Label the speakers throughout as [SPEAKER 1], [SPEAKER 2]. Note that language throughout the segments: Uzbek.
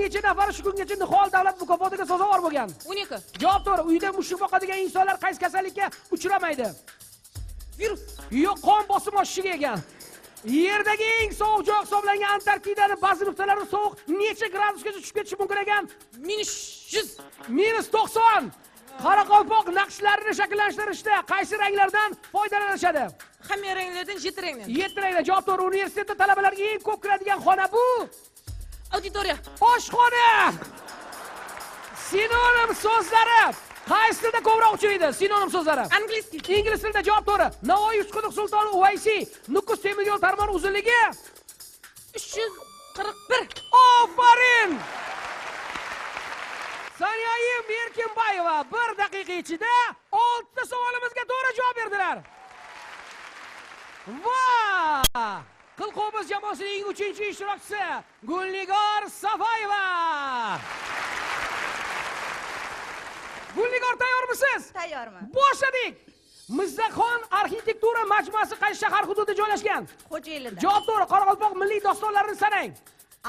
[SPEAKER 1] necha nafar shu kungacha Nihol davlat mukofotiga sazovor bo'lgan?
[SPEAKER 2] 12.
[SPEAKER 1] Javob to'g'ri. Uyda mushuk boqadigan insonlar qaysi kasallikka uchramaydi?
[SPEAKER 2] Virus.
[SPEAKER 1] Yo'q, qon bosimi oshishiga ekan. Yerdagi eng sovuq joy hisoblangan Antarktidani ba'zi nuqtalarida sovuq necha gradusgacha tushib ketishi mumkin ekan?
[SPEAKER 2] -100.
[SPEAKER 1] -90. Qoraqalpoq naqshlarini shakllantirishda qaysi ranglardan foydalanishadi?
[SPEAKER 2] Hamma ranglardan 7 rangdan.
[SPEAKER 1] 7 rangdan. Javob to'g'ri. Universitetda talabalar eng ko'p kiradigan xona bu
[SPEAKER 2] Auditoriya.
[SPEAKER 1] oshxona. Sinonim so'zlari qaysi tilda ko'proq uchraydi? Sinonim so'zlari.
[SPEAKER 2] Angliskiy.
[SPEAKER 1] Ingliz tilida. Javob to'g'ri. Navoiy Uchquduq sultoni Uvaysi Nukus temir yo'l tarmog'i uzunligi
[SPEAKER 2] 341.
[SPEAKER 1] Aferin! Saniyayim Erkinbayeva 1 daqiqa ichida 6 ta savolimizga to'g'ri javob berdilar. Va! Qilqo'miz jamoasining 3-ishtirokchisi Gulnigor Safayeva. Gulnigor, tayyormisiz?
[SPEAKER 3] Tayyorman.
[SPEAKER 1] Boshladik. Mizzaxon arxitektura majmuasi qaysi shahar hududida joylashgan?
[SPEAKER 3] Xo'jaylida.
[SPEAKER 1] Javob to'g'ri. Qoraqalpoq milliy dostonlarini sanang.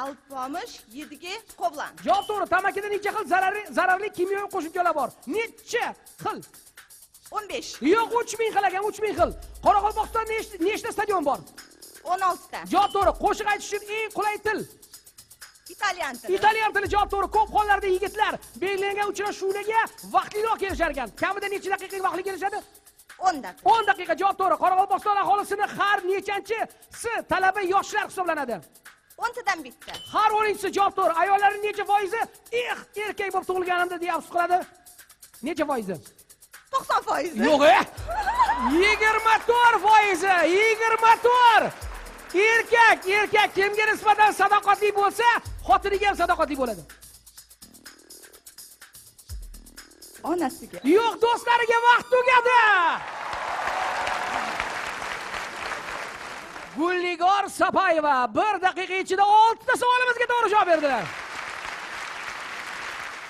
[SPEAKER 3] Alpomish, Yedigi, Qoblan.
[SPEAKER 1] Javob to'g'ri. Tamakida necha xil zararli kimyoviy qo'shimchalar bor? Necha xil?
[SPEAKER 3] 15.
[SPEAKER 1] Yo'q, 3000 xil ekan, 3000 xil. Qoraqalpoqistonda nechta stadion bor?
[SPEAKER 3] 16 ta.
[SPEAKER 1] Javob to'g'ri. Qo'shiq aytish uchun eng qulay til.
[SPEAKER 3] Italyan tili.
[SPEAKER 1] Italyan tili. Javob to'g'ri. Ko'p hollarda yigitlar belgilangan uchrashuvlarga vaqtliroq kelishar ekan. Kamida necha daqiqaga vaqtli kelishadi?
[SPEAKER 3] 10 daqiqa.
[SPEAKER 1] 10 daqiqa. Javob to'g'ri. Qoraqalpog'iston aholisini har nechanchisi talaba yoshlar hisoblanadi?
[SPEAKER 3] 10 tadan bitta.
[SPEAKER 1] Har 10-si. Javob to'g'ri. Ayollarning necha foizi erkak bo'lib tug'ilganimda deya afsus qiladi? Necha foizi?
[SPEAKER 3] 90%.
[SPEAKER 1] Yo'q, 24%. 24. Erkak kimga nisbatan sadoqatli bo'lsa, xotiniga ham sadoqatli bo'ladi.
[SPEAKER 3] Onasiga.
[SPEAKER 1] Yo'q, do'stlariga vaqt tugadi. Gulnigor Sapayeva 1 daqiqa ichida 6 ta savolimizga to'g'ri javob berdilar.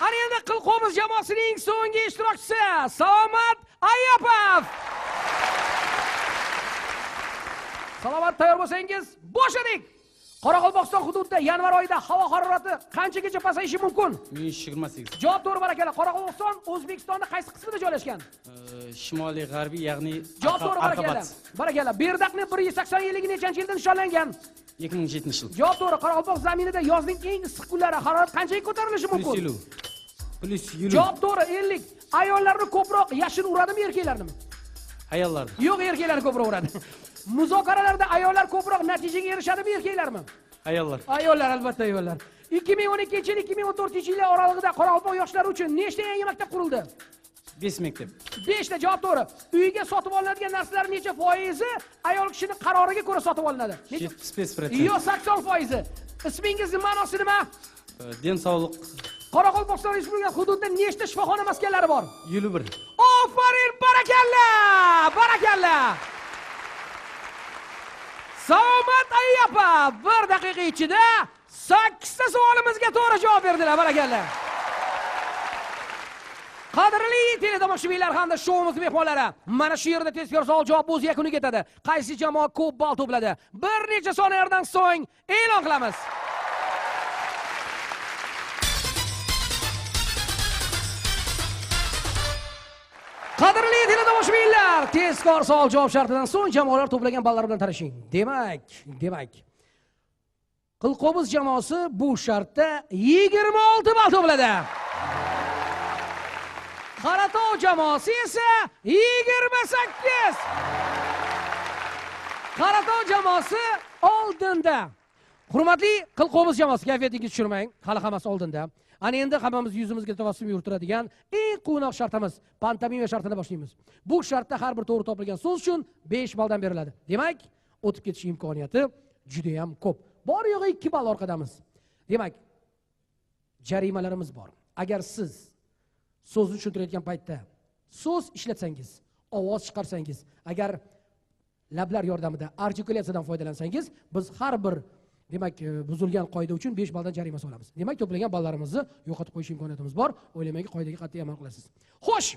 [SPEAKER 1] Ana endi Qilqo'miz jamoasining so'nggi ishtirokchisi Salomat Ayapov. Salomat, tayyor bo'lsangiz, boshladik. Qoraqalpog'iston hududida yanvar oyida havo harorati qanchagacha pasayishi mumkin?
[SPEAKER 4] -28.
[SPEAKER 1] Javob to'g'ri, barakalla. Qoraqalpog'iston O'zbekistonda qaysi qismida joylashgan?
[SPEAKER 4] Shimoliy g'arbiy, ya'ni
[SPEAKER 1] Javob to'g'ri, barakalla. Barakalla. Berdaqni 180 yilligi nechanchi yilda nishonlangan?
[SPEAKER 4] 2007 yil.
[SPEAKER 1] Javob to'g'ri. Qoraqalpoq zaminida yozning eng issiq kunlari harorat qanchaga ko'tarilishi mumkin?
[SPEAKER 4] +50.
[SPEAKER 1] Javob to'g'ri. 50. Ayollarni ko'proq yashin uradimi, erkaklarnimi?
[SPEAKER 4] Ayollar.
[SPEAKER 1] Yo'q, erkaklarni ko'proq uradi. Muzokaralarda ayollar ko'proq natijaga erishadimi, erkaklarmi?
[SPEAKER 4] Ayollar.
[SPEAKER 1] Ayollar, albatta ayollar. 2012-yil 2014-yil oralig'ida Qoraqalpoq yoshlari uchun nechta yangi maktab qurildi?
[SPEAKER 4] 5 maktab.
[SPEAKER 1] 5 ta. Javob to'g'ri. Uyga sotib olinadigan narsalar necha foizi ayol kishining qaroriga ko'ra sotib olinadi?
[SPEAKER 4] 75%.
[SPEAKER 1] Yo'q, 80%. Ismingizning ma'nosi nima?
[SPEAKER 4] Den sog'liq.
[SPEAKER 1] Qoraqalpog'iston Respublikasi hududida nechta shifoxona maskanlari bor?
[SPEAKER 4] 51.
[SPEAKER 1] Aferin, barakalla! Barakalla! Salomat Ayapov 1 daqiqa ichida 8 ta savolimizga to'g'ri javob berdilar. Barakalla. Qadrli teletomoshabinlar hamda shouimiz mehmonlari, mana shu yerda tezkor savol javob o'z yakuniga yetadi. Qaysi jamoa ko'p ball to'pladi? Bir necha soniyalardan so'ng e'lon qilamiz. Qadrli teletomoshabinlar, tezkor savol javob shartidan so'ng jamoalar to'plagan ballar bilan tanishing. Demak. Qilqo'miz jamoasi bu shartda 26 ball to'pladi. Qaratov jamoasi esa 28. Qaratov jamoasi oldinda. Hurmatli Qilqo'miz jamoasi, kayfiyatingizni tushirmang. Hali hammasi oldinda. Ana endi hammamiz yuzimizga tabassum yuritiradigan eng quvnoq shartimiz pantomima shartini boshlaymiz. Bu shartda har bir to'g'ri topilgan so'z uchun 5 balldan beriladi. Demak, o'tib ketish imkoniyati juda ham ko'p. Bor yo'g'i 2 ball orqadamiz. Demak, jarimalarimiz bor. Agar siz so'zni tushuntirayotgan paytda so'z ishlatsangiz, ovoz chiqarsangiz, agar lablar yordamida artikulatsiyadan foydalansangiz, biz har bir demak buzilgan qoida uchun 5 balldan jarima solamiz. Demak, to'plagan ballarimizni yo'qotib qo'yish imkoniyatimiz bor. O'ylamayki, qoidaga qat'iy amal qilasiz. Xo'sh.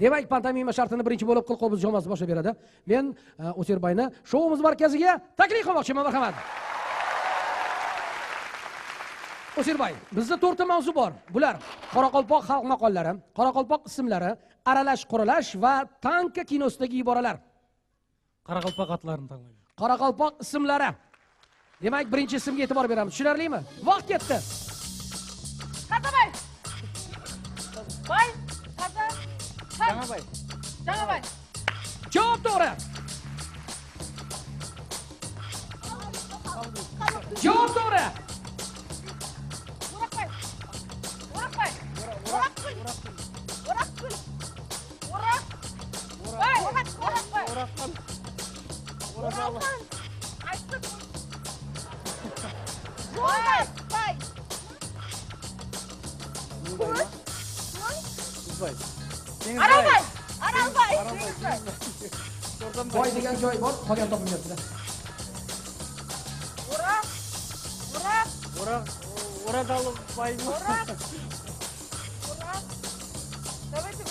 [SPEAKER 1] Demak, pantomima shartini birinchi bo'lib Qilqo'miz jamoasi boshlab beradi. Men O'serbayni shouimiz markaziga taklif qilmoqchiman, marhamat. O'shirbay, bizda 4 ta mavzu bor. Bular Qoraqalpoq xalq maqollari, Qoraqalpoq ismlari, aralash quralash va tanka kinosidagi iboralar.
[SPEAKER 4] Qoraqalpoq atlarini tanlayman.
[SPEAKER 1] Qoraqalpoq ismlari. Demak, birinchi ismga e'tibor beramiz. Tushunarlimi? Vaqt ketdi.
[SPEAKER 3] Qadamay. Bay. Qadam.
[SPEAKER 4] Jamabay.
[SPEAKER 3] Jamabay.
[SPEAKER 1] Javob to'g'ri. Javob to'g'ri.
[SPEAKER 3] O'raqbay. O'raqbay. O'raqbay. O'raqbay. O'raq. Bay. O'raqbay.
[SPEAKER 4] O'raqbay.
[SPEAKER 3] O'raqbay. Aytib. Bay. Bay.
[SPEAKER 4] Uzbay.
[SPEAKER 3] Aralbay. Aralbay.
[SPEAKER 1] Boy degan joy bor, qolgan topilmayapti.
[SPEAKER 3] O'raq. O'raq.
[SPEAKER 4] O'radalov baymi?
[SPEAKER 3] O'raq. O'raq. Давайте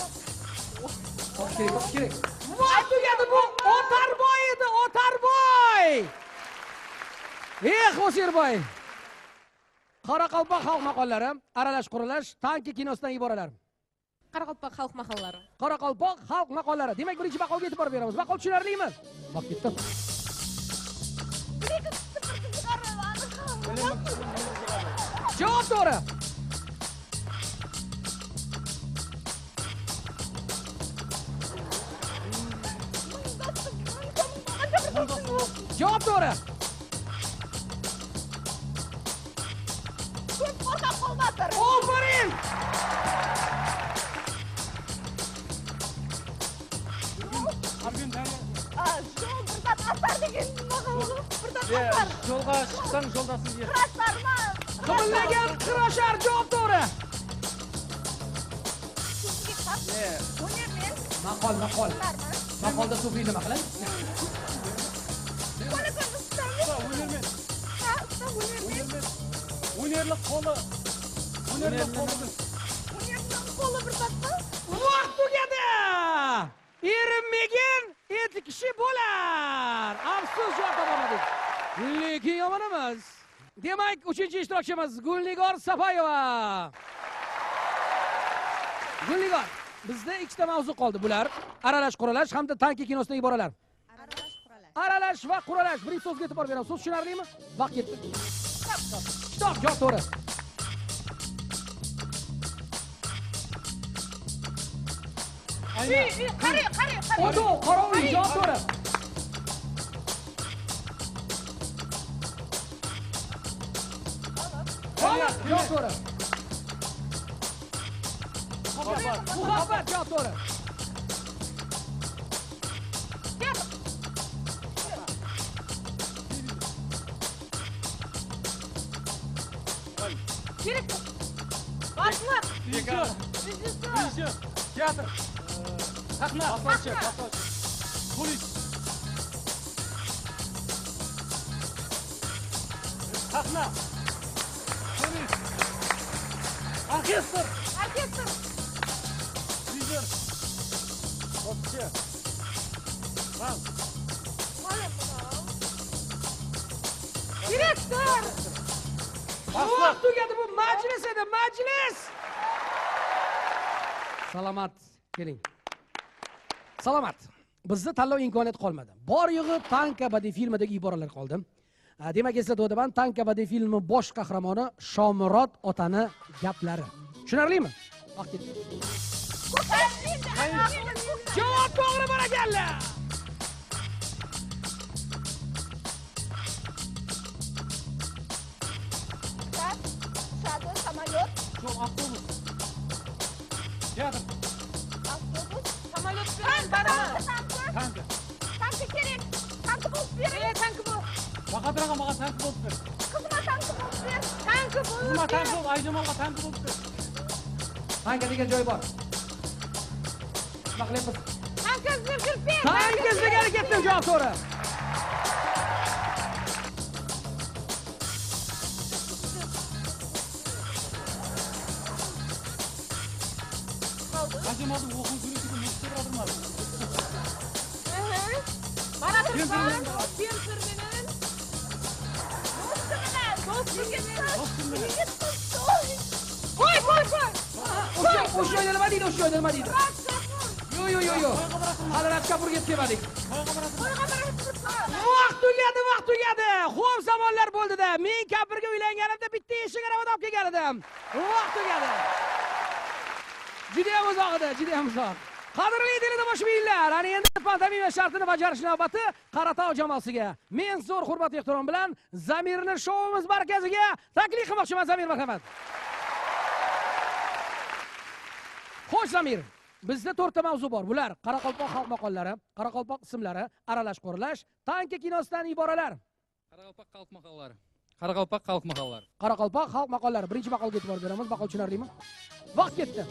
[SPEAKER 1] Kerak. Vaqt tugadi bu. Otarboy edi, Otarboy. O'shirbay. Qoraqalpoq xalq maqollari, aralash quralash, tanki kinosidan iboralar.
[SPEAKER 2] Qoraqalpoq xalq maqollari.
[SPEAKER 1] Qoraqalpoq xalq maqollari. Demak, birinchi maqolga e'tibor beramiz. Maqol tushunarlimi? Vaqt ketdi. Javob to'g'ri. Javob to'g'ri. Ofarin.
[SPEAKER 4] Yo'lga chiqsang yo'ldasing yer.
[SPEAKER 1] Qimirlagan qirashar. Javob to'g'ri. Maqol. Maqolda sufiy nima qiladi?
[SPEAKER 4] O'nerlik qo'li.
[SPEAKER 1] Vaqt tugadi. Erinmagan etli kishi bo'lar. Afsus, javob topolmadik. Lekin yomon emas. Demak, 3-ishtirokchimiz Gulnigor Safoyeva. Gulnigor, bizda 2 ta mavzu qoldi. Bular aralash quralash hamda tanki kinosidan iboralar. Aralash va quralash. Birinchi so'zga e'tibor beramiz. So'z tushunarlimi? Vaqt ketdi. Kitob, javob to'g'ri.
[SPEAKER 3] Qari.
[SPEAKER 1] Oto, qorovul, javob to'g'ri. Holat, javob to'g'ri. Muhabbat, javob to'g'ri.
[SPEAKER 3] Kerak. Boshliq.
[SPEAKER 4] Rejissyor. Teatr. Sahna. Asoschı. Polis. Sahna. Polis. Orkestr. Rejissyor. Bokschi. Bas.
[SPEAKER 3] Direktor.
[SPEAKER 1] Vaqt tugadi, bu majlis edi, majlis. Salomat, keling. Salomat. Bizda tanlov imkoniyati qolmadi. Bor yo'g'i Tanka badiiy filmidagi iboralar qoldi. Demak, eslatib o'taman, Tanka badiiy filmi bosh qahramoni Shomurod otani gaplari. Tushunarlimi? Vaqt ketdi. Javob to'g'ri, barakalla.
[SPEAKER 3] Shadi, samolyot.
[SPEAKER 4] Yo'q, avtobus. Teatr.
[SPEAKER 3] Avtobus.
[SPEAKER 2] Samolyot bilan baraman.
[SPEAKER 4] Tank.
[SPEAKER 3] Tanki kerak. Tanki bo'lib bering. Tanki bo'l.
[SPEAKER 4] Vaqatraga maga tank bo'libdi.
[SPEAKER 3] Qizma tanki bo'lib ber. Tanki bo'l.
[SPEAKER 4] Xizmat tank bo'lib, Ayjamolga tank bo'libdi.
[SPEAKER 1] Tanka degan joy bor. Nima qilyapsiz?
[SPEAKER 3] Tanki zirgil ber.
[SPEAKER 1] Tanka izlagani ketdim, javob to'g'ri.
[SPEAKER 4] Ayjamolning o'quv guruhiga muxbir odamlar.
[SPEAKER 2] Mana turibman.
[SPEAKER 4] Kempirmen.
[SPEAKER 3] Do'st bilan.
[SPEAKER 4] Do'st bilan.
[SPEAKER 1] o'sha joyda nima deydi, o'sha joyda nima deydi? Yo. Hali Radkapurga yetib kelmadik. Vaqt tugadi. Xo'p, zamonlar bo'ldi-da. Men kapirga uylanganimda bitta eshik aravada olib kelgan edim. Vaqt tugadi. Juda ham uzoq edi, juda ham uzoq. Qadrli teletomoshabinlar, ana endi pantomima shartini bajarish navbati Qaratog' jamoasiga. Men zo'r hurmat ehtirom bilan Zamirni shouimiz markaziga taklif qilmoqchiman. Zamir, marhamat. Xo'sh, Zamir, bizda 4 ta mavzu bor. Bular Qoraqalpoq xalq maqollari, Qoraqalpoq ismlari, aralash quralash, tanka kinosidan iboralar.
[SPEAKER 5] Qoraqalpoq xalq maqollari. Qoraqalpoq xalq maqollari.
[SPEAKER 1] Qoraqalpoq xalq maqollari. Birinchi maqolga e'tibor beramiz. Maqol tushunarlimi? Vaqt ketdi.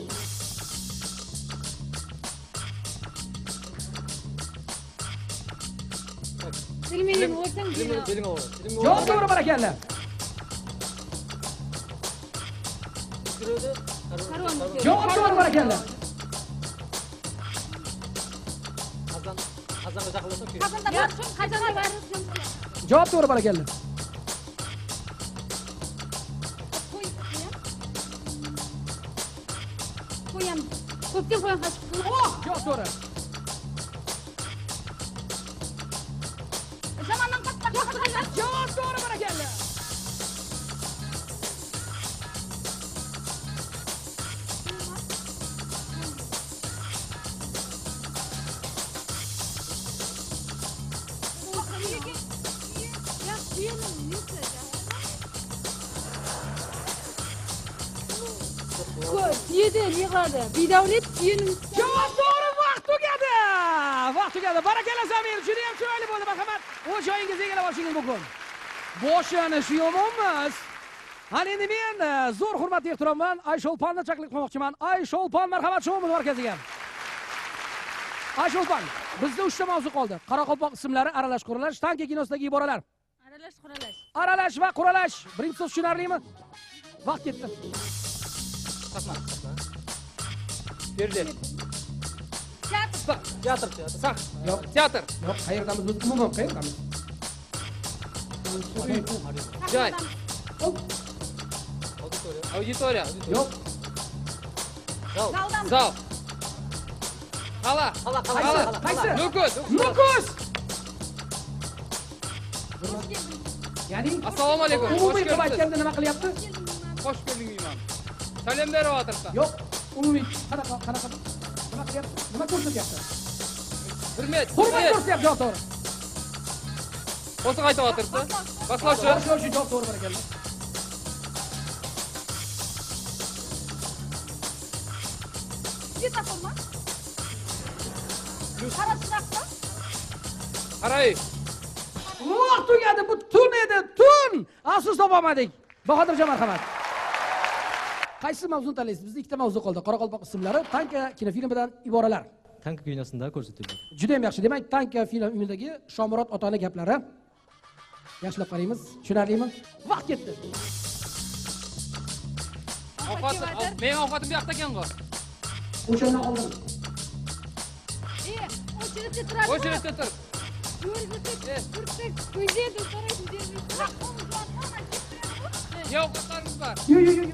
[SPEAKER 3] Bilmayman, o'zim
[SPEAKER 1] Javob to'g'ri, barakalla. Javob to'g'ri, barakalla.
[SPEAKER 3] Qazonda bor.
[SPEAKER 1] Javob to'g'ri, barakalla.
[SPEAKER 3] Qo'yam. Ko'pga qo'yam qachib.
[SPEAKER 1] Javob to'g'ri.
[SPEAKER 3] Zamondan qattiq.
[SPEAKER 1] Javob to'g'ri, barakalla.
[SPEAKER 3] Yedi, yig'ladi. Bidavlet suyunim.
[SPEAKER 1] Javob to'g'ri, vaqt tugadi. Vaqt tugadi. Barakalla Zamir, juda ham chiroyli bo'ldi. Marhamat, o'z joyingizga egallab olishingiz mumkin. Boshlanish yomonmas. Ana endi men zo'r hurmat ehtirom bilan Aysholponni taklif qilmoqchiman. Aysholpon, marhamat, shouimiz markaziga. Aysholpon, bizda 3 ta mavzu qoldi. Qoraqalpoq ismlari, aralash quralash, tanka kinosidagi iboralar.
[SPEAKER 2] Aralash quralash.
[SPEAKER 1] Aralash va quralash. Birinchi so'z tushunarlimi? Vaqt ketdi.
[SPEAKER 5] Berdi. Teatr. Saq.
[SPEAKER 1] Yo'q,
[SPEAKER 5] Teatr.
[SPEAKER 1] yo'q, qayerdamiz biz? Umuman qayerdamiz?
[SPEAKER 5] Joy.
[SPEAKER 1] Yo'q,
[SPEAKER 5] Auditoriya.
[SPEAKER 1] yo'q.
[SPEAKER 5] Zal. Hala.
[SPEAKER 1] Qaysi?
[SPEAKER 5] Nukus.
[SPEAKER 1] Nukus. Ya'ni
[SPEAKER 5] Assalomu alaykum.
[SPEAKER 1] umumiy qilib aytganda nima qilyapti?
[SPEAKER 5] Xo'sh kelding imom. Salom beryapsiz.
[SPEAKER 1] Yo'q, umumiy qanaqa nima qilyapti? Nima ko'rsatyapti?
[SPEAKER 5] Hurmat.
[SPEAKER 1] Hurmat ko'rsatyapti, javob to'g'ri.
[SPEAKER 5] Qo'shiq aytyapsiz. Boshlovchi.
[SPEAKER 1] Boshlovchi, javob to'g'ri, barakalla.
[SPEAKER 3] Yetafolma. Qarashmoqda.
[SPEAKER 5] Qaray.
[SPEAKER 1] Vaqt tugadi, bu tun edi, tun. Afsus topolmadik. Bahodirjon, marhamat. Qaysi mavzuni tanlaysiz? Bizda 2 ta mavzu qoldi. Qoraqalpoq ismlari, tanka kinofilmidan iboralar.
[SPEAKER 6] Tank kinosida ko'rsatildi.
[SPEAKER 1] Juda ham yaxshi. Demak, tanka filmidagi Shomurod otaning gaplari. Yaxshilab qaraymiz. Tushunarlimi? Vaqt ketdi.
[SPEAKER 5] Men ovqatim bu yoqda ekan-ku.
[SPEAKER 1] O'shani oldim.
[SPEAKER 3] O'chirib turadi.
[SPEAKER 5] O'chirib tur. Ne ovqatlarimiz bor?
[SPEAKER 1] Yo'q.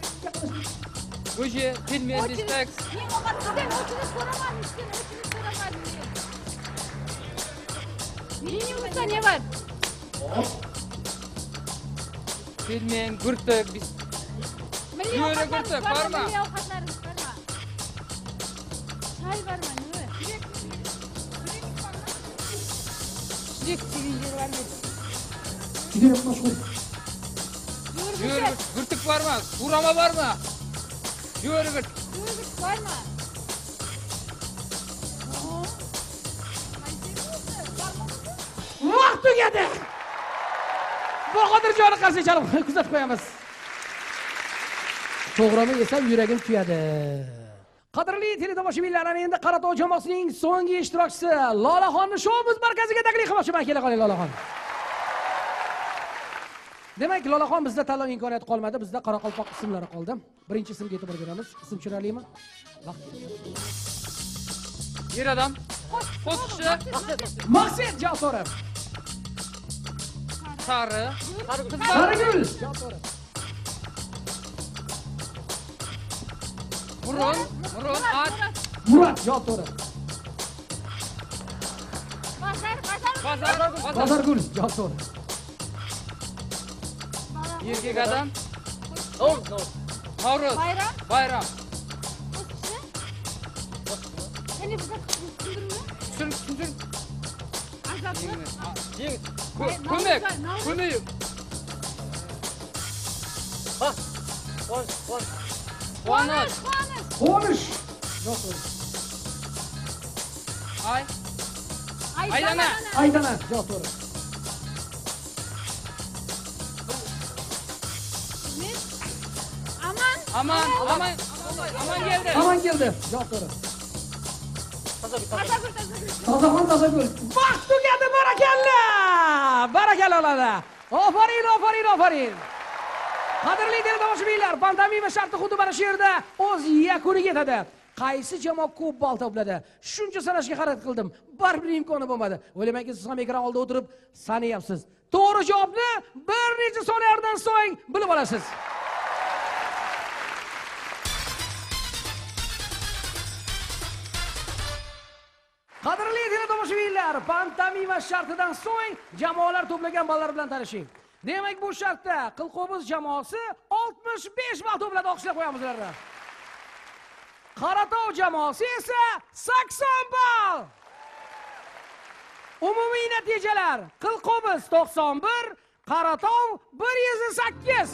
[SPEAKER 5] Go'ji, pelmen, biftek.
[SPEAKER 3] Men ovqatdan o'chirib so'ramadim, o'chirib so'ramadim. Menimizda ne var?
[SPEAKER 5] Pelmen, gurtuk, Yöre gurtuk, barma.
[SPEAKER 3] Ovqatlarimiz barma. Çay barma, nima? Direkt silindir var mı?
[SPEAKER 1] Juda ham mashhur.
[SPEAKER 5] Yöre gurtuk var mı? Burama var mı? Yöre gurt.
[SPEAKER 3] Yürgüt var mı?
[SPEAKER 1] Vaqt tugadi. Bahodirjonni qarshi chalib kuzatib qo'yamiz. To'g'rimi desam yuragim kuyadi. Qadrli teletomoshabinlar, ana endi Qaratog' jamoasining so'nggi ishtirokchisi Lolaxonni shouimiz markaziga taklif qilmoqchiman. Kela qoling Lolaxon. Demak, Lolaxon bizda tanlov imkoniyati qolmadi. Bizda Qoraqalpoq ismlari qoldi. Birinchi ismga e'tibor beramiz. Ism tushunarlimi? Vaqt.
[SPEAKER 5] Yer adam. Qo'shiqchi.
[SPEAKER 1] Maqsad, javob to'g'ri.
[SPEAKER 5] Sari.
[SPEAKER 1] Sarigul. Javob to'g'ri.
[SPEAKER 5] Burun, at,
[SPEAKER 1] Murat javob to'g'ri.
[SPEAKER 5] bozor.
[SPEAKER 1] Bozorgul javob to'g'ri.
[SPEAKER 5] Erkak odam. Navruz. Bayram. Tushun. Ko'mak. Quvonch.
[SPEAKER 1] Quvonish javob to'g'ri.
[SPEAKER 5] Aylana.
[SPEAKER 1] Aydana javob to'g'ri.
[SPEAKER 5] Aman geldi.
[SPEAKER 1] Aman keldi javob to'g'ri. Tozaxon Tozagul. Vaqt tugadi, barakalla! Barakalla oladi. Ofarin. Qadrli teletomoshabinlar, pantomima sharti xuddi mana shu yerda o'z yakuniga yetadi. Qaysi jamoa ko'p ball to'pladi? Shuncha sanashga harakat qildim. Baribir imkoni bo'lmadi. O'ylamanki, siz ham ekran oldida o'tirib sanayapsiz. To'g'ri javobni bir necha soniyalardan so'ng bilib olasiz. Qadrli teletomoshabinlar, pantomima shartidan so'ng jamoalar to'plagan ballar bilan tanishing. Demak, bu shartda Qilqo'biz jamoasi 65 ball to'pladi. Olqishlab qo'yamiz ularni. Qaratov jamoasi esa 80 ball. Umumiy natijalar: Qilqo'biz 91, Qaratov 108.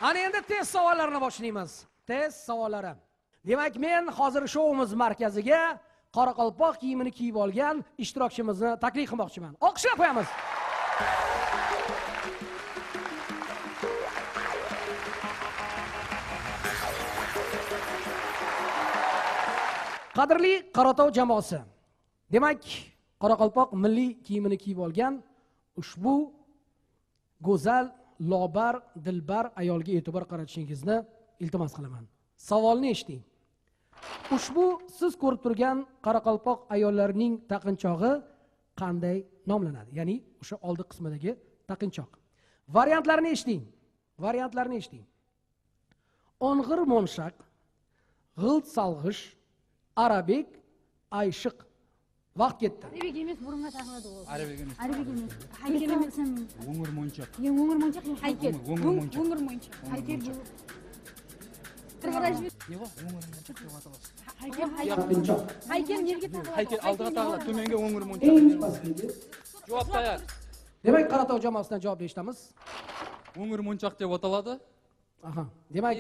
[SPEAKER 1] Ana endi test savollarini boshlaymiz. Test savollari. Demak, men hozir shouimiz markaziga qoraqalpoq kiyimini kiyib olgan ishtirokchimizni taklif qilmoqchiman. Olqishlab qo'yamiz. Qadrli Qaratov jamoasi. Demak, qoraqalpoq milliy kiyimini kiyib olgan ushbu go'zal, lobar, dilbar ayolga e'tibor qaratishingizni iltimos qilaman. Savolni eshiting. Ushbu siz ko'rib turgan qoraqalpoq ayollarning taqinchog'i qanday nomlanadi? Ya'ni o'sha oldi qismidagi taqinchoq. Variantlarni eshiting. O'ng'ir mo'nshaq, g'ilt salg'ish, arabek, ayshiq. Vaqt ketdi.
[SPEAKER 3] Arabek emas, burunga taqiladi u.
[SPEAKER 4] Arabek emas.
[SPEAKER 3] Arabek emas. Haykal emas.
[SPEAKER 4] O'ng'ir mo'nchoq.
[SPEAKER 3] O'ng'ir mo'nchoq, haykal.
[SPEAKER 4] O'ng'ir mo'nchoq.
[SPEAKER 3] O'ng'ir mo'nchoq. Haykal bu.
[SPEAKER 1] Taqinchoq.
[SPEAKER 3] Haykal yerga taqiladi.
[SPEAKER 4] Haykal oldiga taqiladi, to'menga o'ng'ir mo'nchoq.
[SPEAKER 1] Eng pastdagi.
[SPEAKER 5] Javob tayyor.
[SPEAKER 1] Demak, Qaratov jamoasidan javob eshitamiz.
[SPEAKER 7] O'ng'ir mo'nchoq deb ataladi.
[SPEAKER 1] Aha. Demak,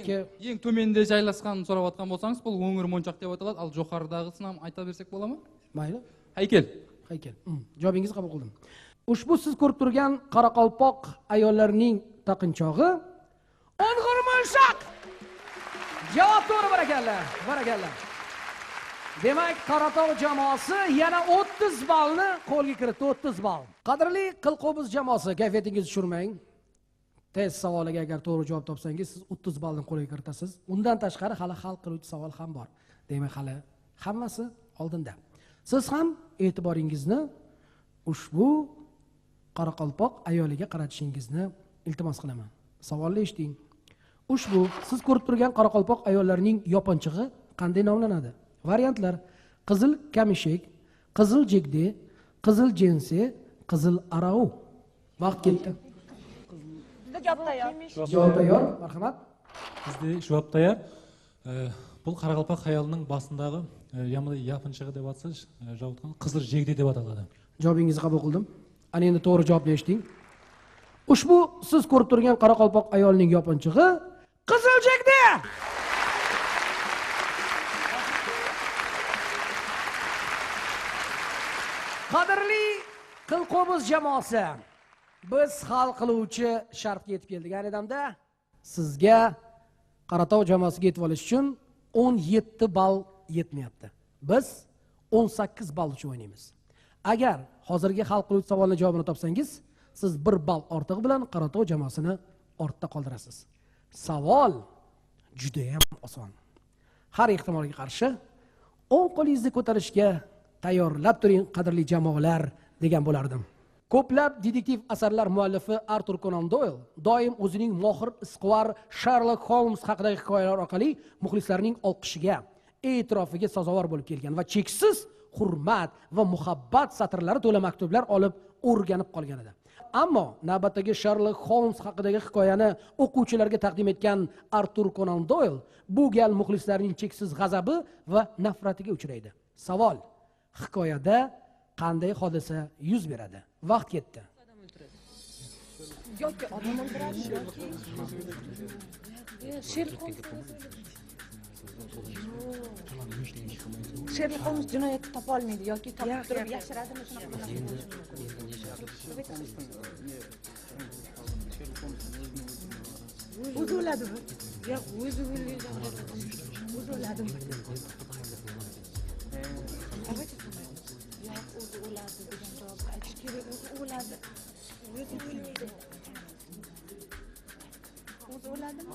[SPEAKER 7] Eng tomenda joylashganini so'rayotgan bo'lsangiz, bu o'ng'ir mo'nchoq deb ataladi. Al jo'xoridagisini ham ayta bersak bo'ladimi?
[SPEAKER 1] mayli.
[SPEAKER 7] Haykal.
[SPEAKER 1] Javobingizni qabul qildim. Ushbu siz ko'rib turgan qoraqalpoq ayollarning taqinchog'i o'ng'ir mo'nshaq. Javob to'g'ri, barakalla. Demak, Qaratov jamoasi yana 30 ballni qo'lga kiritdi, 30 ball. Qadrli Qilqo'biz jamoasi, kayfiyatingizni tushirmang. Test savoliga agar to'g'ri javob topsangiz, siz 30 ballni qo'lga kiritasiz. Undan tashqari hali hal qiluvchi savol ham bor. Demak, hali hammasi oldinda. Siz ham e'tiboringizni ushbu qoraqalpoq ayoliga qaratishingizni iltimos qilaman. Savolni eshiting. Ushbu siz ko'rib turgan qoraqalpoq ayollarning yopinchig'i qanday nomlanadi? Variantlar: qizil kamishek, qizil jigde, qizil jinsi, qizil arau. Vaqt ketdi. Javob tayyor. Marhamat.
[SPEAKER 6] Bizde javob tayyor. Bu qoraqalpoq ayolning bosindagi yopinchig'i deb atsangiz, javobdan qizil jigde deb ataladi.
[SPEAKER 1] Javobingizni qabul qildim. Ana endi to'g'ri javobni eshiting. Ushbu siz ko'rib turgan qoraqalpoq ayolning yopinchig'i qizil jigde. Qadrli Qilqo'biz jamoasi, biz hal qiluvchi shartga yetib keldik. Ayni damda sizga Qaratov jamoasiga yetib olish uchun 17 ball yetmayapti. Biz 18 ball uchun o'ynaymiz. Agar hozirgi hal qiluvchi savolning javobini topsangiz, siz 1 ball ortig'i bilan Qaratov jamoasini ortda qoldirasiz. Savol juda ham oson. Har ehtimolga qarshi o'ng qo'lingizni ko'tarishga tayyorlab turing, qadrli jamoalar, degan bo'lardim. Ko'plab detektiv asarlar muallifi Artur Conan Doyle doim o'zining mohir isquvor Sherlock Holmes haqidagi hikoyalar orqali muxlislarining olqishiga, e'tirofiga sazovor bo'lib kelgan va cheksiz hurmat va muhabbat satrlari to'la maktublar olib o'rganib qolgan edi. Ammo navbatdagi Sherlock Holmes haqidagi hikoyani o'quvchilarga taqdim etgan Artur Conan Doyle bu gal muxlislarining cheksiz g'azabi va nafratiga uchraydi. Savol: hikoyada qanday hodisa yuz beradi? Vaqt ketdi.
[SPEAKER 3] Yoki odam o'ldiradi, yoki Sherlock Holmes jinoyatni topa olmaydi yoki topib turib yashiradimi shunaqa. O'zi o'ladimi? Yo'q, o'zi o'laydi. O'zi o'ladimi? Yo'q, o'zi o'ladi degan javobni aytish kerak. O'zi o'ladi. O'zi o'laydi. O'zi o'ladimi?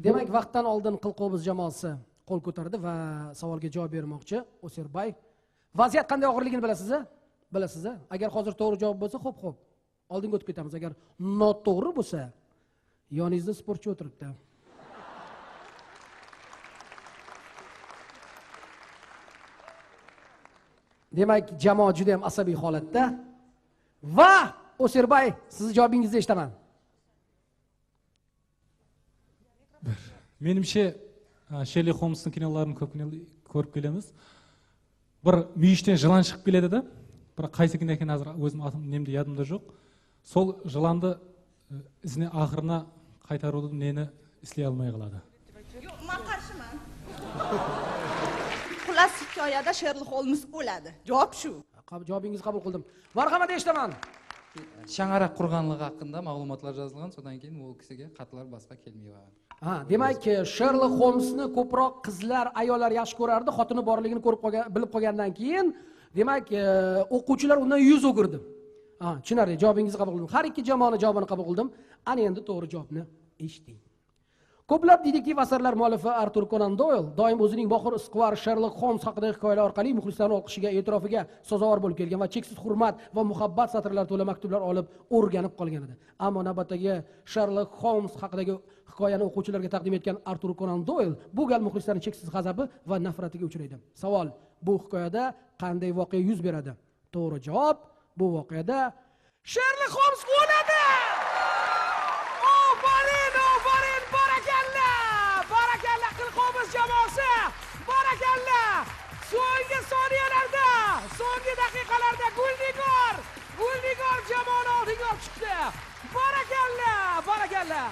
[SPEAKER 1] Demak, vaqtdan oldin Qilqo'biz jamoasi qo'l ko'tardi va savolga javob bermoqchi. O'serbay, vaziyat qanday og'irligini bilasiz-a? Bilasiz-a? Agar hozir to'g'ri javob bo'lsa, xo'p. Oldinga o'tib ketamiz. Agar noto'g'ri bo'lsa, yoningizda sportchi o'tiribdi. Demak, jamoa juda ham asabiy holatda va O'serbay, sizning javobingizni eshitaman.
[SPEAKER 6] Menimcha Sherlock Holmesning kinolarini ko'p ko'rib kelamiz. Bir muyishdan yılan chiqib keladi-da. Bir qaysi kun ekan hozir o'zim nemde yodimda yo'q. Sol yılanni izini oxirina qaytaruvdi, meni eslay olmay qoladi.
[SPEAKER 3] Yo'q, men qarshiman. Xullas hikoyada Sherlock Holmes o'ladi. Javob shu.
[SPEAKER 1] Javobingizni qabul qildim. Marhamat, eshitaman.
[SPEAKER 7] Shang'aroq qurganligi haqida ma'lumotlar yozilgan, so'dan keyin u kishiga xatlar boshqa kelmaydi.
[SPEAKER 1] Demak, Sherlock Holmesni ko'proq qizlar, ayollar yaxshi ko'rardi, xotini borligini bilib qolgandan keyin, demak, o'quvchilar undan yuz o'girdi. Tushunarli, javobingizni qabul qildim. Har ikki jamoaning javobini qabul qildim. Ana endi to'g'ri javobni eshiting. Ko'plab detektiv asarlar muallifi Artur Conan Doyle doim o'zining mohir isquvor Sherlock Holmes haqidagi hikoyalar orqali muxlislarning olqishiga, e'tirofiga sazovor bo'lib kelgan va cheksiz hurmat va muhabbat satrlari to'la maktublar olib o'rganib qolgan edi. Ammo navbatdagi Sherlock Holmes haqidagi hikoyani o'quvchilarga taqdim etgan Artur Conan Doyle bu gal muxlislarning cheksiz g'azabi va nafratiga uchraydi. Savol: bu hikoyada qanday voqea yuz beradi? To'g'ri javob: bu voqeada Sherlock Holmes o'ladi. Barakalla Qilqo'biz jamoasi! Barakalla! So'nggi soniyalarda, so'nggi daqiqalarda Gulnigor jamoani oldiga olib chiqdi. Barakalla!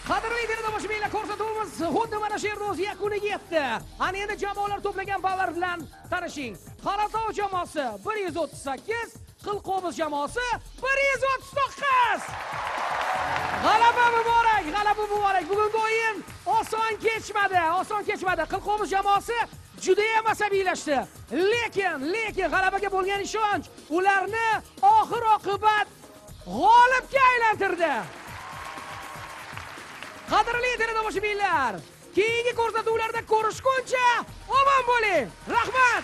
[SPEAKER 1] Qadrli tomoshabinlar, ko'rsatuvimiz xuddi mana shu yerda o'z yakuniga yetdi. Ana endi jamoalar to'plagan ballar bilan tanishing. Qaratov jamoasi 138, Qilqo'biz jamoasi 139. G'alaba muborak. Bugungi o'yin oson kechmadi. Qilqo'biz jamoasi juda ham asabiylashdi. Lekin g'alabaga bo'lgan ishonch ularni oxir oqibat g'olibga aylantirdi. Qadrli tomoshabinlar, keyingi ko'rsatuvlarda ko'rishguncha omon bo'ling. Rahmat.